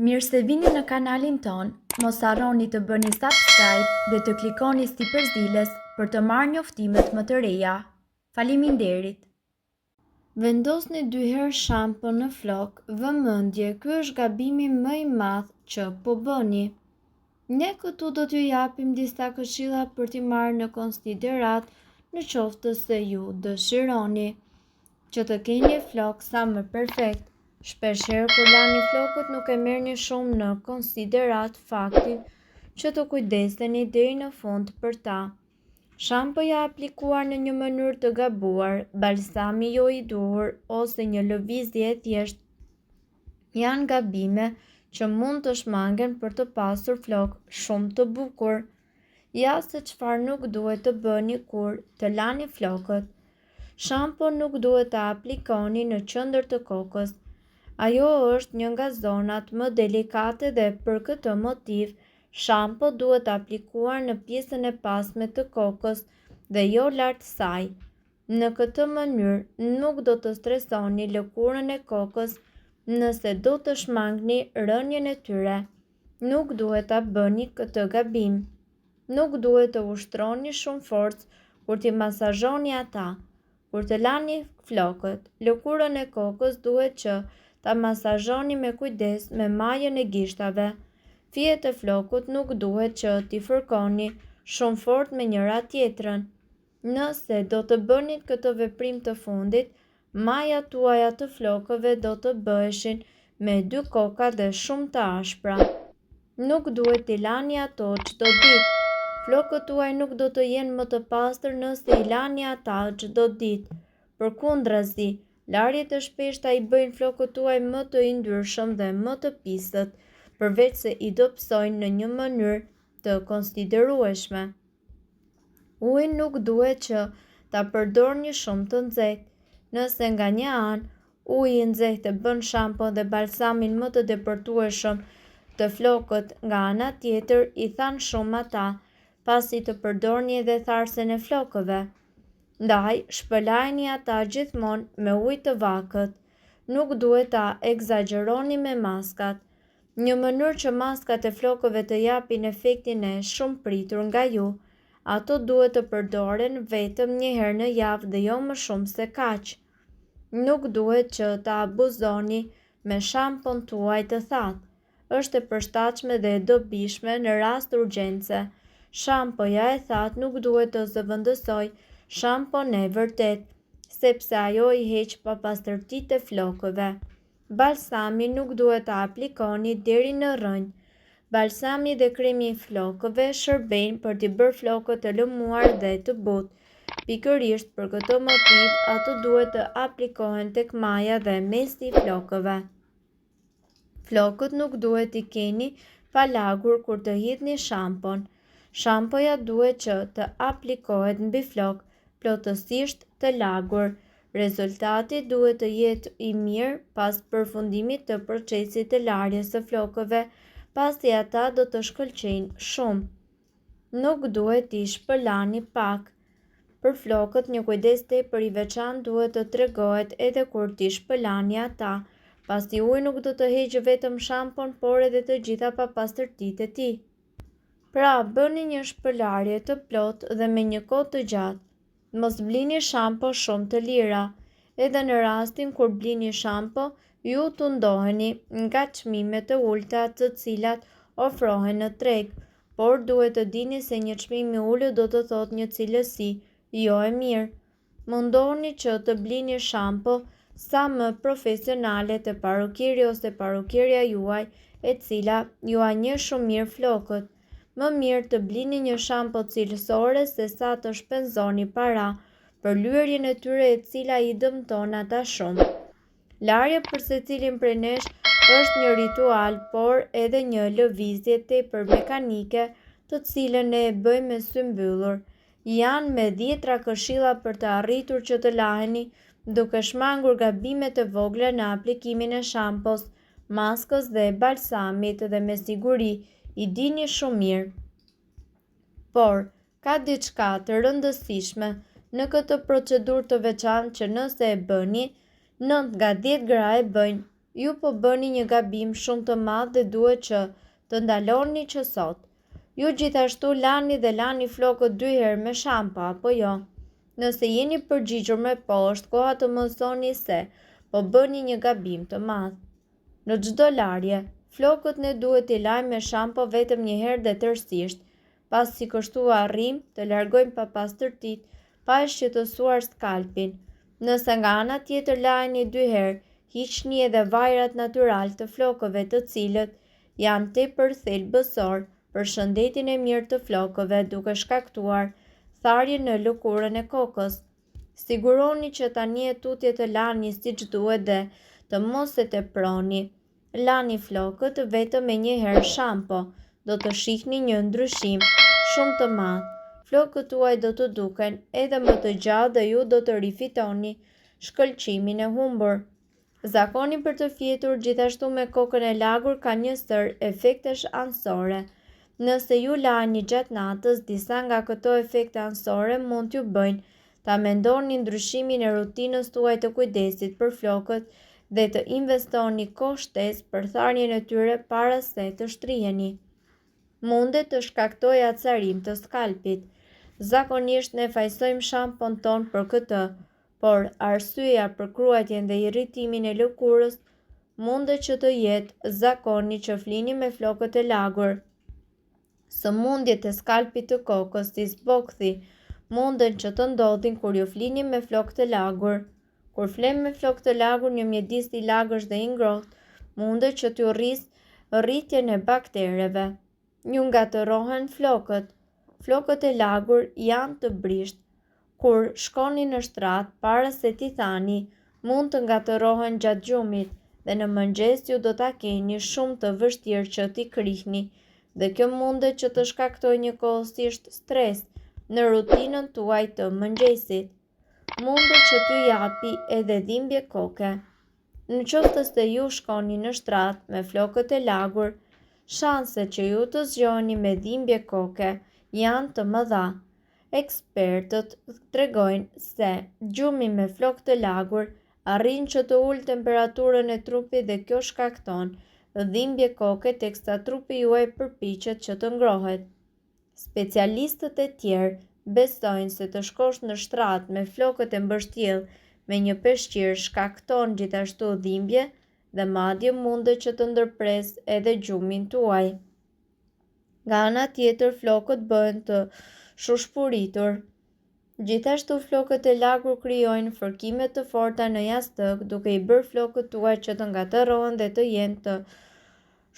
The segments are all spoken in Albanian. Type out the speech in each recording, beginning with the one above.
Mirë se vini në kanalin ton, mos harroni të bëni subscribe dhe të klikoni si përzieles për të marrë njoftimet më të reja. Faleminderit! Vendosni 2 herë shampo në flok, vëmendje, ky është gabimi më i madh që po bëni. Ne këtu do t'ju japim disa këshilla për t'i marrë në konsiderat në qoftë se ju dëshironi që të keni flok sa më perfekt. Shpeshherë kur lani flokët nuk e merrni shumë në konsiderat faktin që të kujdeseni deri në fund për ta. Shampoja aplikuar në një mënyrë të gabuar, balsami jo i duhur ose një lëvizje e thjeshtë janë gabime që mund të shmangen për të pasur flok shumë të bukur. Ja se çfarë nuk duhet të bëni kur të lani flokët. Shampo nuk duhet të aplikoni në qendër të kokës. Ajo është një nga zonat më delikate dhe për këtë motiv, shampo duhet aplikuar në pjesën e pasme të kokës dhe jo lart saj. Në këtë mënyrë nuk do të stresoni lëkurën e kokës nëse do të shmangni rënien e tyre. Nuk duhet ta bëni këtë gabim. Nuk duhet të ushtroni shumë forcë kur t'i masazhoni ata. Kur të lani flokët, lëkurën e kokës duhet që ta masazhoni me kujdes me majën e gishtave. Fijet e flokut nuk duhet që t'i fërkoni shumë fort me njëra tjetrën. Nëse do të bëni këtë veprim të fundit, majat tuaja të flokëve do të bëheshin me 2 koka dhe shumë të ashpra. Nuk duhet t'i lani ato çdo ditë. Flokët tuaj nuk do të jenë më të pastër nëse i lani ata çdo ditë. Përkundrazi, larjet e shpeshta i bëjnë flokët tuaj më të yndyrshëm dhe më të pisët, përveç se i dobësojnë në një mënyrë të konsiderueshme. Ujin nuk duhet që ta përdorni shumë të nxehtë. Nëse nga një anë uji i nxehtë e bën shampon dhe balsamin më të depërtueshëm të flokët, nga ana tjetër i than shumë ata, pasi të përdorni edhe tharsen e flokëve. Ndaj, shpëlajini ata gjithmonë me ujë të vakët. Nuk duhet ta egzagjeroni me maskat. Një mënyrë që maskat e flokëve të japin efektin e shumë pritur nga ju, ato duhet të përdoren vetëm një herë në javë dhe jo më shumë se kaq. Nuk duhet që ta abuzoni me shampon tuaj të thatë. Është e përshtatshme dhe e dobishme në rast urgjence. Shampoja e thatë nuk duhet të zëvendësoj shampon e vërtet, sepse ajo i heq papastërtitë e flokëve. Balsami nuk duhet ta aplikoni deri në rënjë. Balsami dhe kremi i flokëve shërbejnë për t'i bërë flokët të lëmuar dhe të butë. Pikërisht për këtë motiv, ato duhet të aplikohen tek maja dhe mesi i flokëve. Flokët nuk duhet t'i keni pa lagur kur të hidhni shampon. Shampoja duhet që të aplikohet mbi flok plotësisht të lagur. Rezultati duhet të jetë i mirë pas përfundimit të procesit të larjes së flokëve, pasi ata do të shkëlqejnë shumë. Nuk duhet t'i shpëlani pak. Për flokët një kujdes tepër i veçantë duhet të tregohet edhe kur t'i shpëlani ata, pasi uji nuk do të heqë vetëm shampon, por edhe të gjitha papastërtitë e tij. Pra, bëni një shpëlarje të plotë dhe me një kohë të gjatë. Mos blini shampo shumë të lira. Edhe në rastin kur blini shampo, ju tundoheni nga çmimet e ulta të cilat ofrohen në treg, por duhet të dini se një çmim i ulët do të thotë një cilësi jo e mirë. Mundohuni që të blini shampo sa më profesionale te parukiri ose parukirja juaj, e cila ju a njeh shumë mirë flokët. Më mirë të blini një shampo cilësore se sa të shpenzoni para për lyerjen e tyre e cila i dëmton ata shumë. Larja për secilin prej nesh është një ritual, por edhe një lëvizje tepër mekanike, të cilën ne e bëjmë me sy mbyllur. Janë me dhjetra këshilla për të arritur që të laheni, duke shmangur gabimet e vogla në aplikimin e shampos, maskës dhe balsamit, dhe me siguri i dini shumë mirë. Por, ka diçka të rëndësishme në këtë procedurë të veçantë që nëse e bëni, 9 nga 10 gra e bëjnë, Ju po bëni një gabim shumë të madh dhe duhet që të ndaloni që sot. Ju gjithashtu lani flokët 2 herë me shampo, apo jo? Nëse jeni përgjigjur me poshtë, koha të mësoni se po bëni një gabim të madh. Në çdo larje, flokët ne duhet t'i lajmë me shampo vetëm një herë dhe tërësisht, pasi kështu arrim të largojmë papastërtitë pa e shqetësuar skalpin. Nëse nga ana tjetër lajeni 2 herë, hiqni edhe vajrat natyral të flokëve të cilët janë tepër thelbësor për shëndetin e mirë të flokëve duke shkaktuar tharje në lëkurën e kokës. Siguroni që tani e tutje të lani siç duhet dhe të mos e teproni. Lani flokët vetëm me një herë shampo, do të shihni një ndryshim shumë të madh. Flokët tuaj do të duken edhe më të gjallë dhe ju do të rifitoni shkëlqimin e humbur. Zakoni për të fjetur gjithashtu me kokën e lagur ka një sër efektesh anësore. Nëse ju lani gjatë natës, disa nga këto efekte anësore mund t'ju bëjnë ta mendoni ndryshimin e rutinës tuaj të kujdesit për flokët dhe të investoni kohë shtesë për tharjen e tyre para se të shtriheni. Mundet të shkaktojë acarim të skalpit. Zakonisht ne fajsojmë shampon ton për këtë, por arsyeja për kruajtjen dhe irritimin e lëkurës mundet që të jetë zakoni që flini me flokët e lagur. Sëmundjet e skalpit të kokës, si zbokthi, munden që të ndodhin kur ju flini me flokët e lagur. Kur flem me flokë të lagur, një mjedis i lagësh dhe i ngrohtë, mundet që t'ju rrisë rritjen e baktereve. Ju ngatërohen flokët. Flokët e lagur janë të brisht. Kur shkoni në shtrat, para se t'i thani, mund të ngatërohen gjatë gjumit dhe në mëngjes ju do ta keni shumë të vështirë që t'i krihni dhe kjo mundet që të shkaktojë njëkohësisht stres në rutinën tuaj të mëngjesit. Mundet që t'ju japi edhe dhimbje koke. Në qoftë se ju shkoni në shtrat me flokët e lagur, shanset që ju të zgjoni me dhimbje koke janë të mëdha. Ekspertët tregojnë se gjumi me flokë të lagur arrin që të ulë temperaturën e trupit dhe kjo shkakton dhimbje koke teksa trupi juaj përpiqet që të ngrohet. Specialistët e tjerë besojnë se të shkosh në shtrat me flokët e mbështjellë me një peshqir shkakton gjithashtu dhimbje dhe madje mundet që të ndërpresë edhe gjumin tuaj. Nga ana tjetër, flokët bëhen të shushpuritur. Gjithashtu flokët e lagur krijojnë fërkime të forta në jastëk, duke i bërë flokët tuaj që të ngatërohen dhe të jenë të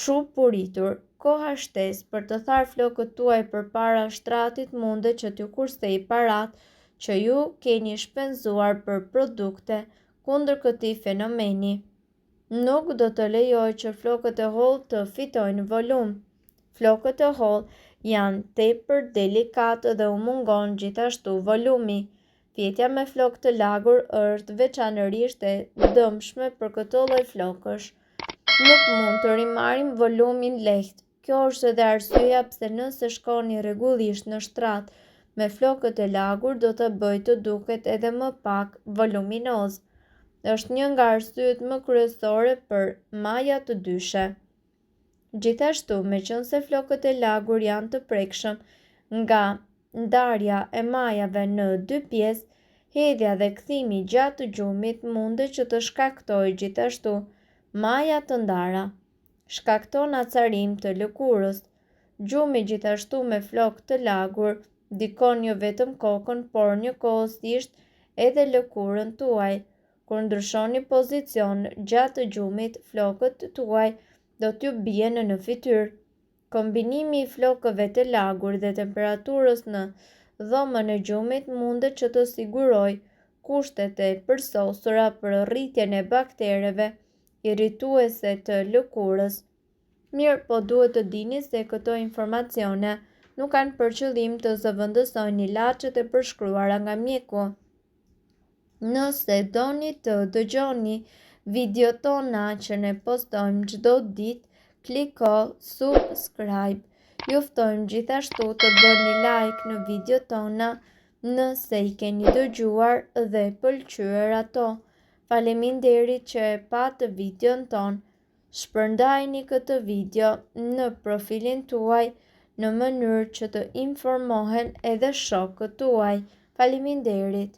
shushpuritur. Koha shtesë për të tharë flokët tuaj përpara shtratit mundet që t'ju kursej paratë që ju keni shpenzuar për produkte kundër këtij fenomeni. Nuk do të lejoj që flokët e hollë të fitojnë volum. Flokët e hollë janë tepër delikatë dhe u mungon gjithashtu volumi. Fjetja me flokë të lagur është veçanërisht e dëmshme për këtë lloj flokësh. Nuk mund të rimarrim volumin lehtë. Kjo është edhe arsyeja pse nëse shkoni rregullisht në shtrat me flokët e lagur do të bëjë të duket edhe më pak voluminoz. Është një nga arsyet më kryesore për maja të dyshe. Gjithashtu, meqense flokët e lagur janë të prekshëm nga ndarja e majave në 2 pjesë, hedhja dhe kthimi gjatë gjumit mundet që të shkaktojë gjithashtu maja të ndara. Shkakton acarim të lëkurës. Gjumi gjithashtu me flokë të lagur dikon jo vetëm kokën, por njëkohësisht edhe lëkurën tuaj. Kur ndryshoni pozicion gjatë gjumit, flokët tuaj do t'ju bien në fytyrë. Kombinimi i flokëve të lagur dhe temperaturës në dhomën e gjumit mundet që të sigurojë kushtet e përsosura për rritjen e baktereve irrituese të lëkurës. Mirë, po duhet të dini se këto informacione nuk kanë për qëllim të zëvendësojnë ilaçet e përshkruara nga mjeku. Nëse doni të dëgjoni videot tona që ne postojmë çdo ditë, kliko subscribe. Ju ftojmë gjithashtu të bëni like në videot tona nëse i keni dëgjuar dhe pëlqyer ato. Faleminderit që e patë videon ton. Shpërndajni këtë video në profilin tuaj në mënyrë që të informohen edhe shokët tuaj. Faleminderit.